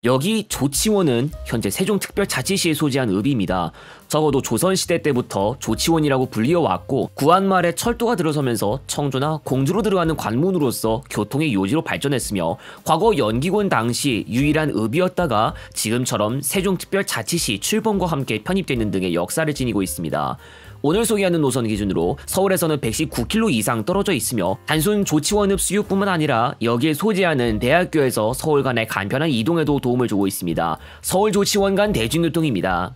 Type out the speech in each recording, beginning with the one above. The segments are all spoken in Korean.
여기 조치원은 현재 세종특별자치시에 소재한 읍입니다. 적어도 조선시대 때부터 조치원이라고 불리어왔고 구한 말에 철도가 들어서면서 청주나 공주로 들어가는 관문으로서 교통의 요지로 발전했으며 과거 연기군 당시 유일한 읍이었다가 지금처럼 세종특별자치시 출범과 함께 편입되는 등의 역사를 지니고 있습니다. 오늘 소개하는 노선 기준으로 서울에서는 119km 이상 떨어져 있으며 단순 조치원읍 수유뿐만 아니라 여기에 소재하는 대학교에서 서울 간의 간편한 이동에도 도움을 주고 있습니다. 서울 조치원 간 대중교통입니다.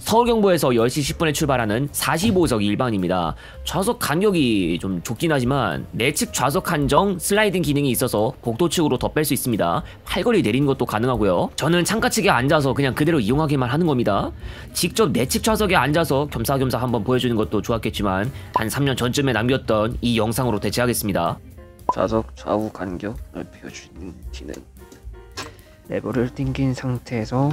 서울경부에서 10시 10분에 출발하는 45석 일반입니다. 좌석 간격이 좀 좁긴 하지만 내측 좌석 한정 슬라이딩 기능이 있어서 복도 측으로 더 뺄 수 있습니다. 팔걸이 내리는 것도 가능하고요. 저는 창가 측에 앉아서 그냥 그대로 이용하기만 하는 겁니다. 직접 내측 좌석에 앉아서 겸사겸사 한번 보여주는 것도 좋았겠지만 한 3년 전쯤에 남겼던 이 영상으로 대체하겠습니다. 좌석 좌우 간격 넓혀주는 기능. 레버를 당긴 상태에서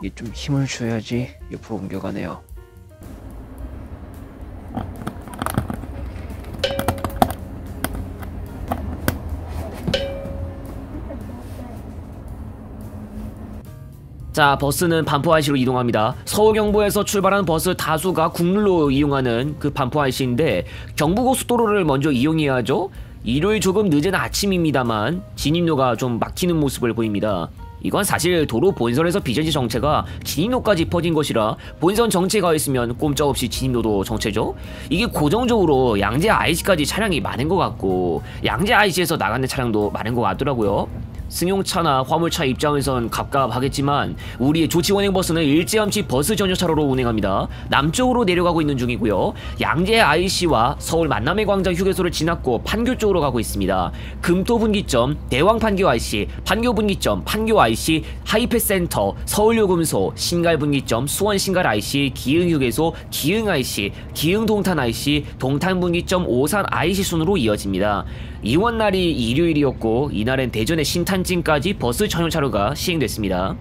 이게 좀 힘을 줘야지 옆으로 옮겨가네요. 자, 버스는 반포 IC로 이동합니다. 서울경부에서 출발하는 버스 다수가 국룰로 이용하는 그 반포 IC인데 경부고속도로를 먼저 이용해야 하죠. 일요일 조금 늦은 아침입니다만 진입로가 좀 막히는 모습을 보입니다. 이건 사실 도로 본선에서 비전지 정체가 진입로까지 퍼진 것이라 본선 정체가 있으면 꼼짝없이 진입로도 정체죠. 이게 고정적으로 양재 IC까지 차량이 많은 것 같고 양재 IC에서 나가는 차량도 많은 것 같더라고요. 승용차나 화물차 입장에선 갑갑하겠지만 우리의 조치원행 버스는 일제함치 버스 전용차로로 운행합니다. 남쪽으로 내려가고 있는 중이고요. 양재 IC와 서울 만남의 광장 휴게소를 지났고 판교 쪽으로 가고 있습니다. 금토분기점, 대왕판교 IC, 판교분기점, 판교 IC, 하이패스센터, 서울요금소, 신갈분기점, 수원신갈 IC, 기흥휴게소, 기흥 IC, 기흥동탄 IC, 동탄분기점, 오산 IC 순으로 이어집니다. 이원날이 일요일이었고 이날엔 대전의 신탄진까지 버스 전용차로가 시행됐습니다.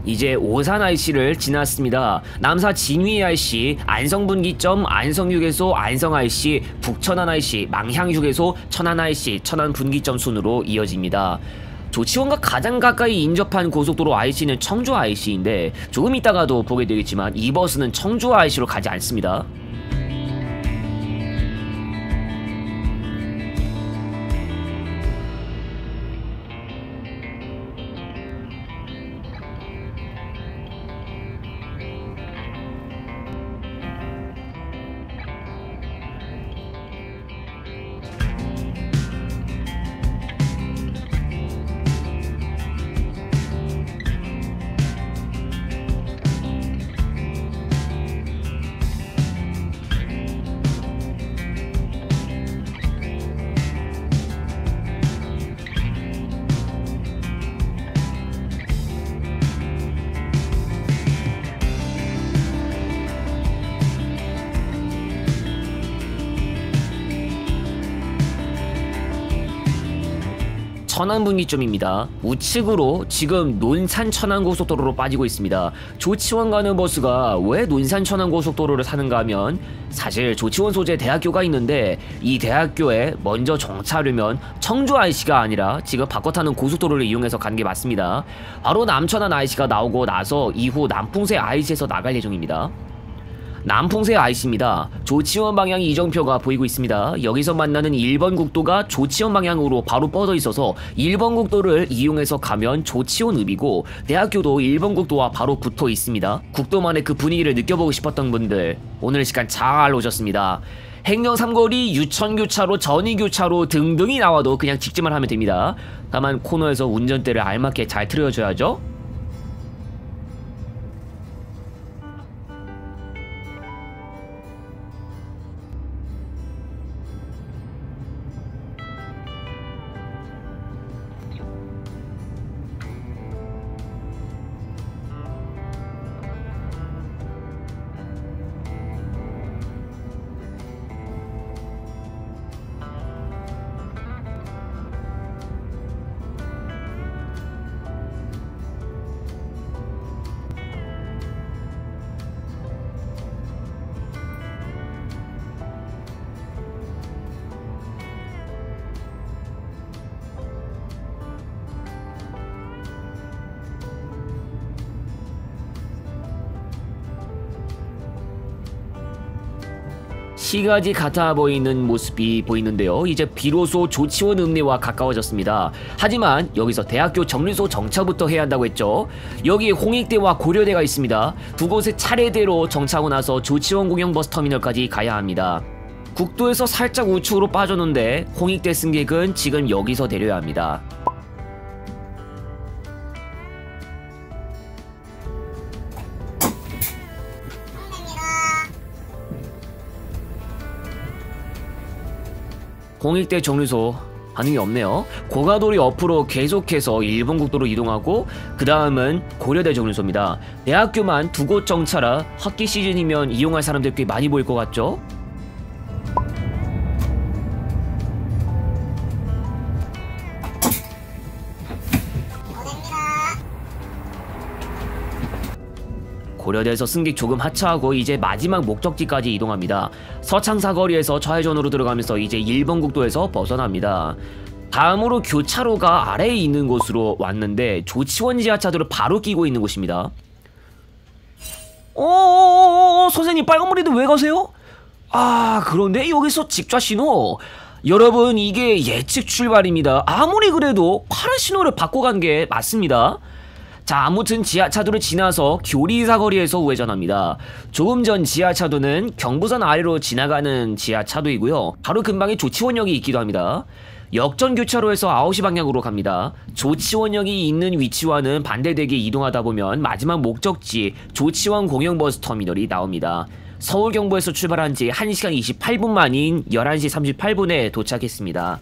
이제 오산 IC를 지났습니다. 남사 진위 IC, 안성분기점, 안성휴게소, 안성 IC, 북천안 IC, 망향휴게소, 천안 IC, 천안분기점 순으로 이어집니다. 조치원과 가장 가까이 인접한 고속도로 IC는 청주 IC인데 조금 이따가도 보게 되겠지만 이 버스는 청주 IC로 가지 않습니다. 천안분기점입니다. 우측으로 지금 논산 천안고속도로로 빠지고 있습니다. 조치원 가는 버스가 왜 논산 천안고속도로를 타는가 하면 사실 조치원 소재 대학교가 있는데 이 대학교에 먼저 정차하려면 청주 IC가 아니라 지금 바꿔 타는 고속도로를 이용해서 가는 게 맞습니다. 바로 남천안 IC가 나오고 나서 이후 남풍새 IC에서 나갈 예정입니다. 남풍새 IC입니다. 조치원 방향 이정표가 보이고 있습니다. 여기서 만나는 1번 국도가 조치원 방향으로 바로 뻗어 있어서 1번 국도를 이용해서 가면 조치원읍이고 대학교도 1번 국도와 바로 붙어 있습니다. 국도만의 그 분위기를 느껴보고 싶었던 분들 오늘 시간 잘 오셨습니다. 행정 3거리, 유천교차로, 전이교차로 등등이 나와도 그냥 직진만 하면 됩니다. 다만 코너에서 운전대를 알맞게 잘 틀어줘야죠. 시가지 같아 보이는 모습이 보이는데요. 이제 비로소 조치원 읍내와 가까워졌습니다. 하지만 여기서 대학교 정류소 정차부터 해야 한다고 했죠. 여기에 홍익대와 고려대가 있습니다. 두 곳에 차례대로 정차하고 나서 조치원 공영버스터미널까지 가야 합니다. 국도에서 살짝 우측으로 빠졌는데 홍익대 승객은 지금 여기서 내려야 합니다. 홍익대 정류소 반응이 없네요. 고가도리 옆으로 계속해서 일본 국도로 이동하고 그 다음은 고려대 정류소입니다. 대학교만 두 곳 정차라 학기 시즌이면 이용할 사람들 꽤 많이 보일 것 같죠? 고려대에서 승객 조금 하차하고 이제 마지막 목적지까지 이동합니다. 서창사거리에서 좌회전으로 들어가면서 이제 일본 국도에서 벗어납니다. 다음으로 교차로가 아래에 있는 곳으로 왔는데 조치원 지하차도를 바로 끼고 있는 곳입니다. 선생님 빨간머리도 왜 가세요? 아 그런데 여기서 직좌 신호. 여러분 이게 예측 출발입니다. 아무리 그래도 파란 신호를 바꿔 간 게 맞습니다. 자 아무튼 지하차도를 지나서 교리사거리에서 우회전합니다. 조금 전 지하차도는 경부선 아래로 지나가는 지하차도이고요. 바로 근방에 조치원역이 있기도 합니다. 역전 교차로에서 9시 방향으로 갑니다. 조치원역이 있는 위치와는 반대되게 이동하다 보면 마지막 목적지 조치원 공영버스 터미널이 나옵니다. 서울 경부에서 출발한 지 1시간 28분 만인 11시 38분에 도착했습니다.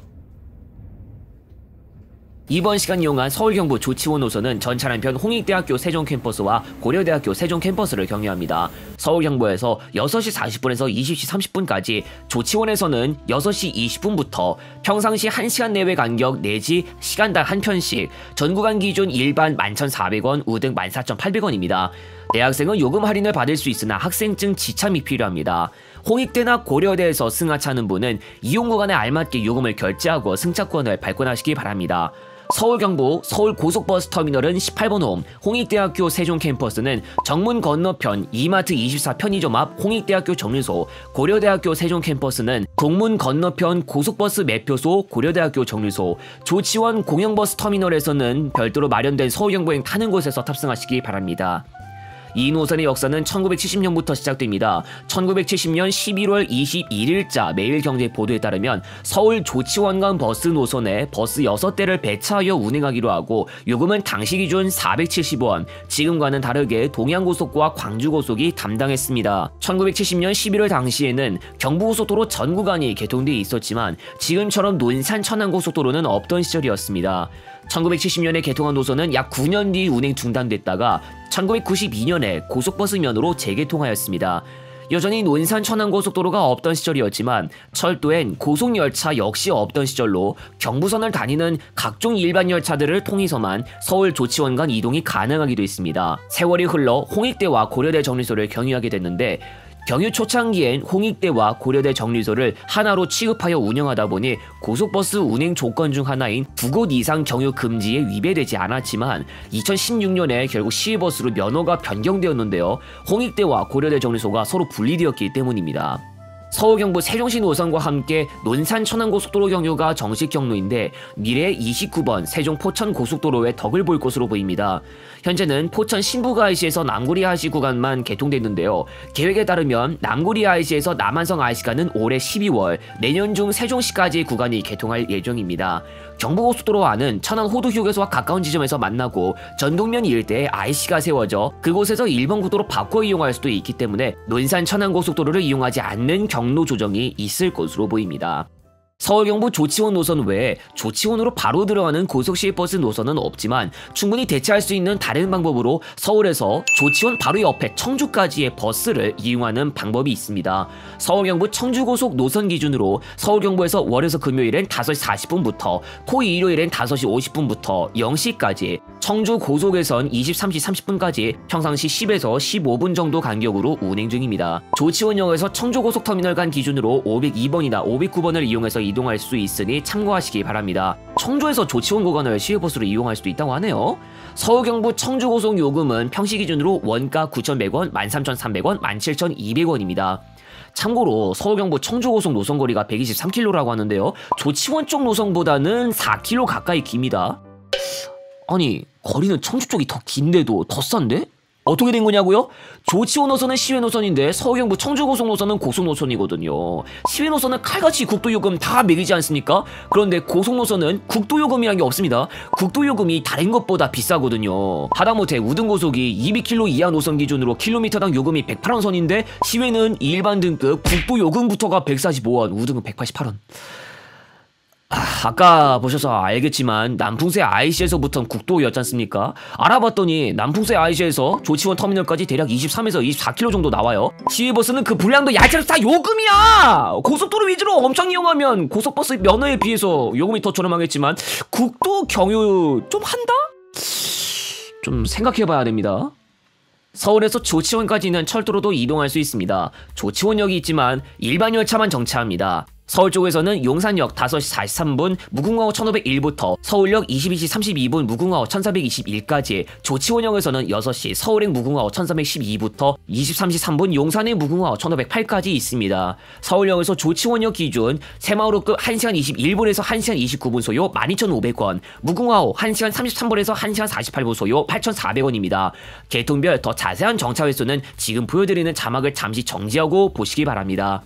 이번 시간 이용한 서울 경부 조치원 노선은 전 차량편 홍익대학교 세종 캠퍼스와 고려대학교 세종 캠퍼스를 경유합니다. 서울 경부에서 6시 40분에서 20시 30분까지, 조치원에서는 6시 20분부터 평상시 1시간 내외 간격 내지 시간당 한 편씩, 전 구간 기준 일반 11,400원, 우등 14,800원입니다. 대학생은 요금 할인을 받을 수 있으나 학생증 지참이 필요합니다. 홍익대나 고려대에서 승하차하는 분은 이용 구간에 알맞게 요금을 결제하고 승차권을 발권하시기 바랍니다. 서울 경부 서울 고속버스 터미널은 18번 홈, 홍익대학교 세종 캠퍼스는 정문 건너편 이마트 24 편의점 앞 홍익대학교 정류소, 고려대학교 세종 캠퍼스는 동문 건너편 고속버스 매표소 고려대학교 정류소, 조치원 공영버스 터미널에서는 별도로 마련된 서울 경부행 타는 곳에서 탑승하시기 바랍니다. 이 노선의 역사는 1970년부터 시작됩니다. 1970년 11월 21일자 매일경제 보도에 따르면 서울 조치원 간 버스 노선에 버스 6대를 배차하여 운행하기로 하고 요금은 당시 기준 470원, 지금과는 다르게 동양고속과 광주고속이 담당했습니다. 1970년 11월 당시에는 경부고속도로 전 구간이 개통돼 있었지만 지금처럼 논산 천안고속도로는 없던 시절이었습니다. 1970년에 개통한 노선은 약 9년 뒤 운행 중단됐다가 1992년에 고속버스면으로 재개통하였습니다. 여전히 논산 천안고속도로가 없던 시절이었지만 철도엔 고속열차 역시 없던 시절로 경부선을 다니는 각종 일반 열차들을 통해서만 서울 조치원 간 이동이 가능하기도 했습니다. 세월이 흘러 홍익대와 고려대 정류소를 경유하게 됐는데 경유 초창기엔 홍익대와 고려대 정류소를 하나로 취급하여 운영하다 보니 고속버스 운행 조건 중 하나인 2곳 이상 경유 금지에 위배되지 않았지만 2016년에 결국 시외버스로 면허가 변경되었는데요. 홍익대와 고려대 정류소가 서로 분리되었기 때문입니다. 서울 경부 세종시 노선과 함께 논산 천안고속도로 경유가 정식 경로인데 미래 29번 세종 포천 고속도로에 덕을 볼 것으로 보입니다. 현재는 포천 신부가 IC에서 남구리 IC 구간만 개통됐는데요. 계획에 따르면 남구리 IC에서 남한성 IC가는 올해 12월, 내년 중 세종시까지 구간이 개통할 예정입니다. 경부고속도로 안은 천안 호두휴게소와 가까운 지점에서 만나고 전동면 일대에 IC가 세워져 그곳에서 1번 국도로 바꿔 이용할 수도 있기 때문에 논산 천안고속도로를 이용하지 않는 경로 조정이 있을 것으로 보입니다. 서울 경부 조치원 노선 외에 조치원으로 바로 들어가는 고속시외버스 노선은 없지만 충분히 대체할 수 있는 다른 방법으로 서울에서 조치원 바로 옆에 청주까지의 버스를 이용하는 방법이 있습니다. 서울 경부 청주고속 노선 기준으로 서울 경부에서 월에서 금요일엔 5시 40분부터 토 일요일엔 5시 50분부터 0시까지, 청주 고속에선 23시 30분까지 평상시 10에서 15분 정도 간격으로 운행 중입니다. 조치원역에서 청주고속터미널 간 기준으로 502번이나 509번을 이용해서 이동할 수 있으니 참고하시기 바랍니다. 청주에서 조치원 구간을 시외버스로 이용할 수도 있다고 하네요. 서울 경부 청주고속 요금은 평시 기준으로 원가 9,100원, 13,300원, 17,200원입니다. 참고로 서울 경부 청주 고속 노선거리가 123km라고 하는데요. 조치원 쪽 노선보다는 4km 가까이 깁니다. 아니 거리는 청주 쪽이 더 긴데도 더 싼데? 어떻게 된 거냐고요? 조치원 노선은 시외 노선인데 서울 경부 청주 고속 노선은 고속 노선이거든요. 시외 노선은 칼같이 국도 요금 다 매기지 않습니까? 그런데 고속 노선은 국도 요금이란 게 없습니다. 국도 요금이 다른 것보다 비싸거든요. 하다못해 우등고속이 200km 이하 노선 기준으로 킬로미터당 요금이 108원 선인데 시외는 일반 등급 국도 요금부터가 145원, 우등은 188원. 아까 보셔서 알겠지만 남풍세 IC에서부터는 국도였지 않습니까? 알아봤더니 남풍세 IC에서 조치원 터미널까지 대략 23에서 24km 정도 나와요. 시외버스는 그 분량도 야채로 다 요금이야! 고속도로 위주로 엄청 이용하면 고속버스 면허에 비해서 요금이 더 저렴하겠지만 국도 경유 좀 한다? 좀 생각해봐야 됩니다. 서울에서 조치원까지는 철도로도 이동할 수 있습니다. 조치원역이 있지만 일반 열차만 정차합니다. 서울 쪽에서는 용산역 5시 43분, 무궁화호 1501부터 서울역 22시 32분, 무궁화호 1421까지, 조치원역에서는 6시 서울행 무궁화호 1312부터 23시 3분 용산행 무궁화호 1508까지 있습니다. 서울역에서 조치원역 기준 새마을호급 1시간 21분에서 1시간 29분 소요 12,500원, 무궁화호 1시간 33분에서 1시간 48분 소요 8,400원입니다. 계통별 더 자세한 정차 횟수는 지금 보여드리는 자막을 잠시 정지하고 보시기 바랍니다.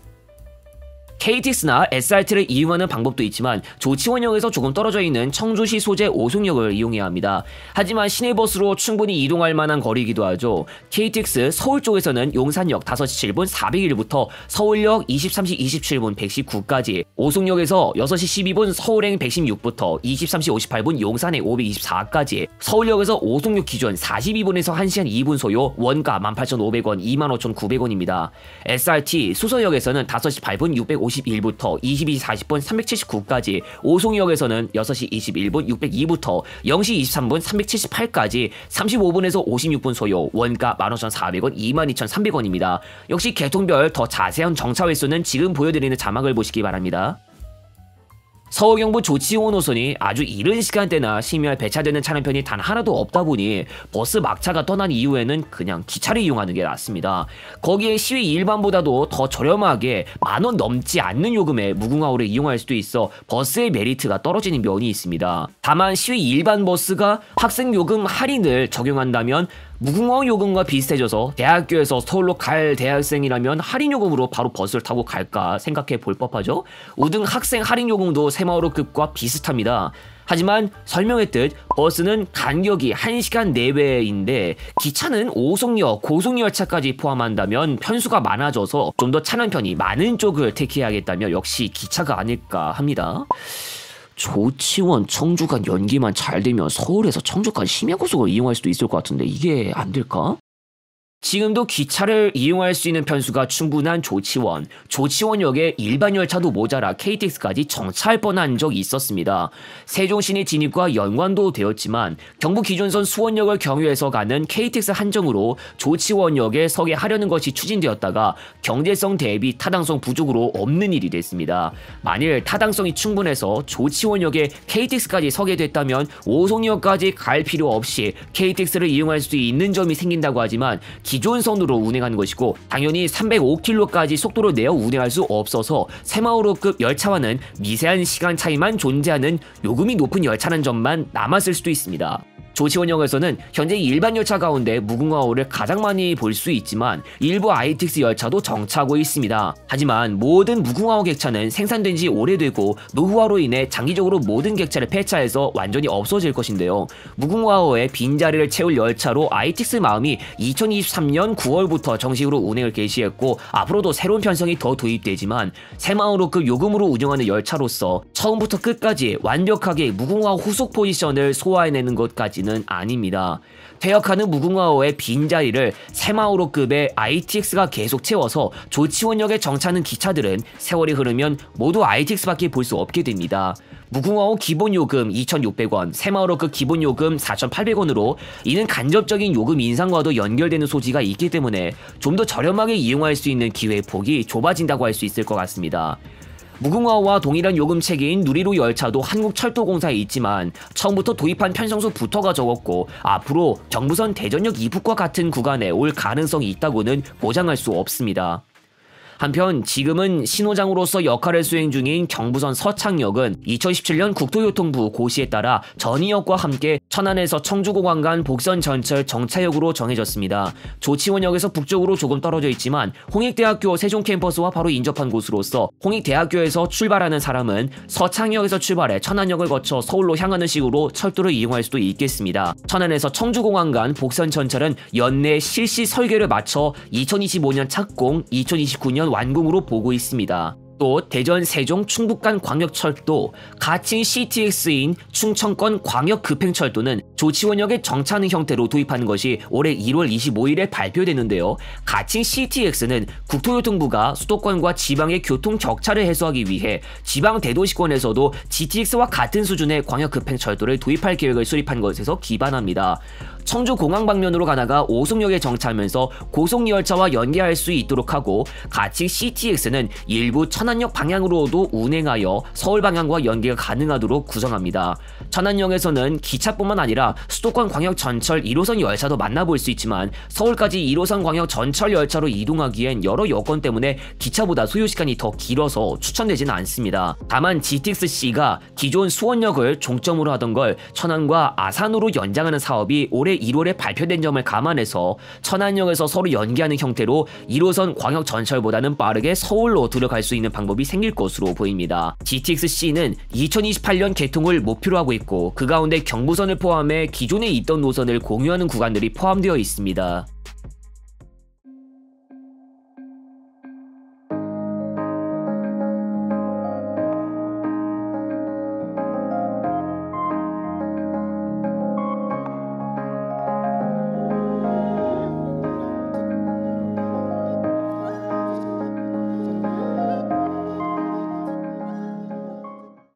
KTX나 SRT를 이용하는 방법도 있지만 조치원역에서 조금 떨어져 있는 청주시 소재 오송역을 이용해야 합니다. 하지만 시내버스로 충분히 이동할 만한 거리이기도 하죠. KTX 서울 쪽에서는 용산역 5시 7분 401부터 서울역 23시 27분 119까지, 오송역에서 6시 12분 서울행 116부터 23시 58분 용산행 524까지, 서울역에서 오송역 기준 42분에서 1시간 2분 소요 원가 18,500원, 25,900원입니다. SRT 수서역에서는 5시 8분 651부터 22시 40분 379까지, 오송역에서는 6시 21분 602부터 0시 23분 378까지 35분에서 56분 소요 원가 15,400원, 22,300원입니다. 역시 계통별 더 자세한 정차 횟수는 지금 보여드리는 자막을 보시기 바랍니다. 서울 경부 조치원 노선이 아주 이른 시간대나 심야 배차되는 차량편이 단 하나도 없다 보니 버스 막차가 떠난 이후에는 그냥 기차를 이용하는 게 낫습니다. 거기에 시외 일반보다도 더 저렴하게 10,000원 넘지 않는 요금에 무궁화호를 이용할 수도 있어 버스의 메리트가 떨어지는 면이 있습니다. 다만 시외 일반 버스가 학생 요금 할인을 적용한다면 무궁화호 요금과 비슷해져서 대학교에서 서울로 갈 대학생이라면 할인 요금으로 바로 버스를 타고 갈까 생각해 볼 법하죠. 우등 학생 할인 요금도 새마을호급과 비슷합니다. 하지만 설명했듯 버스는 간격이 1시간 내외인데 기차는 오송역, 고속열차까지 포함한다면 편수가 많아져서 좀 더 차량 편이 많은 쪽을 택해야겠다면 역시 기차가 아닐까 합니다. 조치원 청주 간 연기만 잘 되면 서울에서 청주까지 심야고속을 이용할 수도 있을 것 같은데 이게 안 될까? 지금도 기차를 이용할 수 있는 편수가 충분한 조치원, 조치원역에 일반 열차도 모자라 KTX까지 정차할 뻔한 적이 있었습니다. 세종시내 진입과 연관도 되었지만 경부 기존선 수원역을 경유해서 가는 KTX 한정으로 조치원역에 서게 하려는 것이 추진되었다가 경제성 대비 타당성 부족으로 없는 일이 됐습니다. 만일 타당성이 충분해서 조치원역에 KTX까지 서게 됐다면 오송역까지 갈 필요 없이 KTX를 이용할 수 있는 점이 생긴다고 하지만 기존 선으로 운행하는 것이고 당연히 305km까지 속도를 내어 운행할 수 없어서 새마을호급 열차와는 미세한 시간 차이만 존재하는 요금이 높은 열차라는 점만 남았을 수도 있습니다. 조치원역에서는 현재 일반 열차 가운데 무궁화호를 가장 많이 볼 수 있지만 일부 ITX 열차도 정차하고 있습니다. 하지만 모든 무궁화호 객차는 생산된 지 오래되고 노후화로 인해 장기적으로 모든 객차를 폐차해서 완전히 없어질 것인데요. 무궁화호의 빈자리를 채울 열차로 ITX 마음이 2023년 9월부터 정식으로 운행을 개시했고 앞으로도 새로운 편성이 더 도입되지만 새마을호급 요금으로 운영하는 열차로서 처음부터 끝까지 완벽하게 무궁화호 후속 포지션을 소화해내는 것까지는 아닙니다. 퇴역하는 무궁화호의 빈자리를 새마을호급의 ITX가 계속 채워서 조치원역에 정차하는 기차들은 세월이 흐르면 모두 ITX밖에 볼 수 없게 됩니다. 무궁화호 기본요금 2,600원, 새마을호급 기본요금 4,800원으로 이는 간접적인 요금 인상과도 연결되는 소지가 있기 때문에 좀 더 저렴하게 이용할 수 있는 기회 폭이 좁아진다고 할 수 있을 것 같습니다. 무궁화호와 동일한 요금체계인 누리호 열차도 한국철도공사에 있지만 처음부터 도입한 편성수부터가 적었고 앞으로 경부선 대전역 이북과 같은 구간에 올 가능성이 있다고는 보장할 수 없습니다. 한편 지금은 신호장으로서 역할을 수행 중인 경부선 서창역은 2017년 국토교통부 고시에 따라 전이역과 함께 천안에서 청주공항 간 복선 전철 정차역으로 정해졌습니다. 조치원역에서 북쪽으로 조금 떨어져 있지만 홍익대학교 세종 캠퍼스와 바로 인접한 곳으로서 홍익대학교에서 출발하는 사람은 서창역에서 출발해 천안역을 거쳐 서울로 향하는 식으로 철도를 이용할 수도 있겠습니다. 천안에서 청주공항 간 복선 전철은 연내 실시 설계를 마쳐 2025년 착공, 2029년 완공으로 보고 있습니다. 또 대전, 세종, 충북 간 광역철도, 가칭 CTX인 충청권 광역급행철도는 조치원역에 정차하는 형태로 도입하는 것이 올해 1월 25일에 발표되는데요. 가칭 CTX는 국토교통부가 수도권과 지방의 교통 격차를 해소하기 위해 지방 대도시권에서도 GTX와 같은 수준의 광역급행철도를 도입할 계획을 수립한 것에서 기반합니다. 청주공항 방면으로 가다가 오송역에 정차하면서 고속열차와 연계할 수 있도록 하고, 가칭 CTX는 일부 천안역 방향으로도 운행하여 서울 방향과 연계가 가능하도록 구성합니다. 천안역에서는 기차뿐만 아니라 수도권 광역 전철 1호선 열차도 만나볼 수 있지만 서울까지 1호선 광역 전철 열차로 이동하기엔 여러 여건 때문에 기차보다 소요시간이 더 길어서 추천되지는 않습니다. 다만 GTX-C가 기존 수원역을 종점으로 하던 걸 천안과 아산으로 연장하는 사업이 올해 1월에 발표된 점을 감안해서 천안역에서 서로 연계하는 형태로 1호선 광역 전철보다는 빠르게 서울로 들어갈 수 있는 방법이 생길 것으로 보입니다. GTX-C는 2028년 개통을 목표로 하고 있고, 그 가운데 경부선을 포함해 기존에 있던 노선을 공유하는 구간들이 포함되어 있습니다.